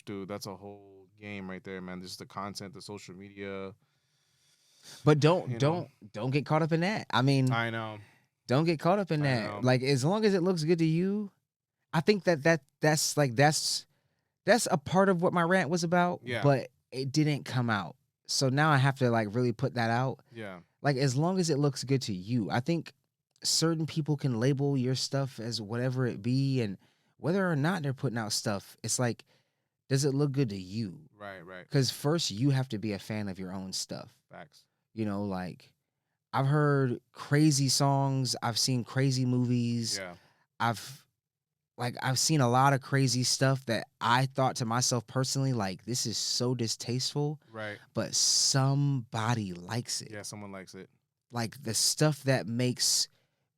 dude. That's a whole game right there, man. Just the content, the social media. But You know, don't get caught up in that. I mean, I know, don't get caught up in I that. know. Like as long as it looks good to you, I think that's a part of what my rant was about, Yeah, but it didn't come out. So now I have to like really put that out. yeah, Like as long as it looks good to you. I think certain people can label your stuff as whatever it be, and whether or not they're putting out stuff, it's like, does it look good to you? right, right. Because first you have to be a fan of your own stuff. Facts. Like I've heard crazy songs, I've seen crazy movies, Yeah, I've I've seen a lot of crazy stuff that I thought to myself personally, like, this is so distasteful, right. but somebody likes it. Yeah, someone likes it. Like the stuff that makes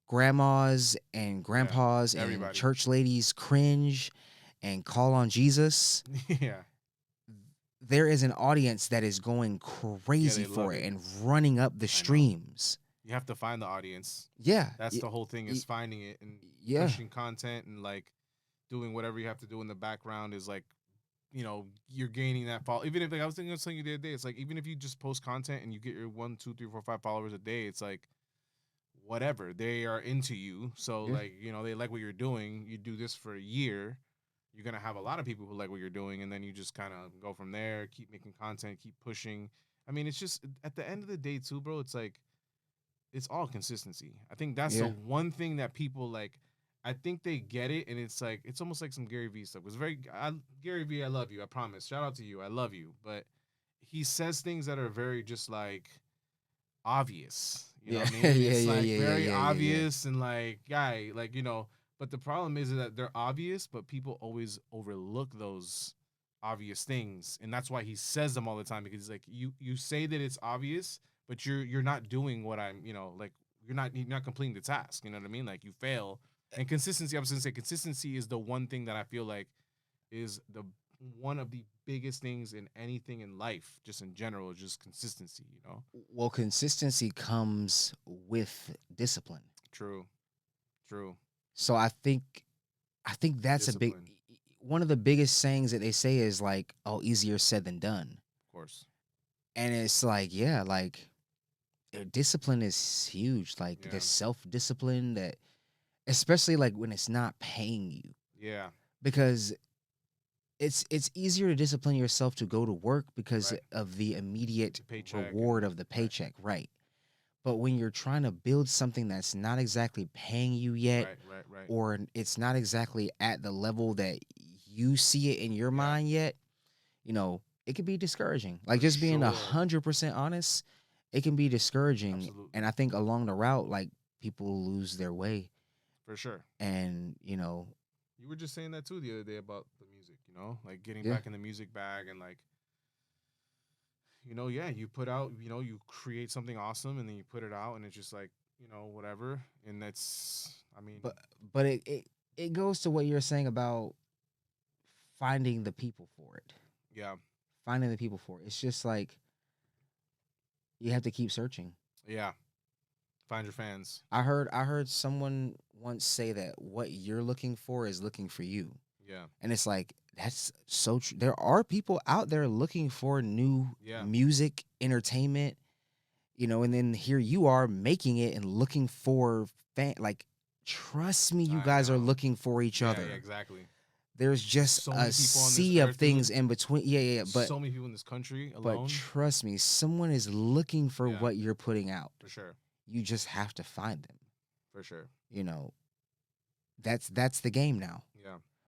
grandmas and Yeah, grandpas and everybody. church ladies cringe and call on Jesus. Yeah, There is an audience that is going yeah, crazy they for love it it. and running up the I know. streams. You have to find the audience. Yeah. That's the whole thing, y- is finding it and yeah. pushing content and like doing whatever you have to do in the background is like, you're gaining that follow. Even if, like, I was thinking of something the other day, it's like, even if you just post content and you get your 1, 2, 3, 4, 5 followers a day, it's like whatever, they are into you. So Yeah. like, they like what you're doing. You do this for a year, you're gonna have a lot of people who like what you're doing, and then you just kind of go from there. Keep making content, keep pushing. I mean, it's just at the end of the day, too, bro. It's like it's all consistency. I think that's the Yeah. one thing that people like. I think they get it, and it's like it's almost like some Gary Vee stuff. It's Gary Vee. I love you. I promise. Shout out to you. I love you. But he says things that are very just like obvious. You know Yeah. what I Yeah. mean? Yeah. It's Yeah. like Yeah. very Yeah. Yeah. obvious and like guy, like But the problem is that they're obvious, but people always overlook those obvious things, and that's why he says them all the time, because he's like, you say that it's obvious, but you're not doing what I'm, like you're not completing the task. You know what I mean? Like you fail. And consistency, I was gonna say, consistency is the one thing that I feel like is the one of the biggest things in anything in life, just in general, is just consistency. Well, consistency comes with discipline. True, true. So I think that's a big Discipline, one of the biggest sayings that they say is like, "Oh, easier said than done." of course. And it's like, yeah, like discipline is huge. Like the Yeah, self-discipline that especially like when it's not paying you yeah. because it's easier to discipline yourself to go to work because Right. of the immediate The paycheck reward and of the right, paycheck, right? But when you're trying to build something that's not exactly paying you yet, right, right, right. or it's not exactly at the level that you see it in your Yeah, mind yet, it can be discouraging. Like for just being sure. 100% honest, it can be discouraging. Absolutely, And I think along the route, like people lose their way. for sure. And You were just saying that too the other day about the music. Like getting yeah, back in the music bag and like, yeah, you put out, you create something awesome and then you put it out and it's just like, whatever. And that's, I mean, but but it goes to what you're saying about finding the people for it. yeah, Finding the people for it. It's just like you have to keep searching. yeah. Find your fans. I heard someone once say that what you're looking for is looking for you. Yeah, And it's like that's so true. There are people out there looking for new yeah. music, entertainment, and then here you are making it and looking for like trust me, you I guys are know. looking for each Yeah, yeah, other. exactly. There's just So a many people on this sea of earth, dude. things in between. Yeah, yeah, yeah. So many people in this country But alone. trust me, someone is looking for Yeah, what you're putting out. for sure, You just have to find them. for sure. You know, that's the game now. Yeah.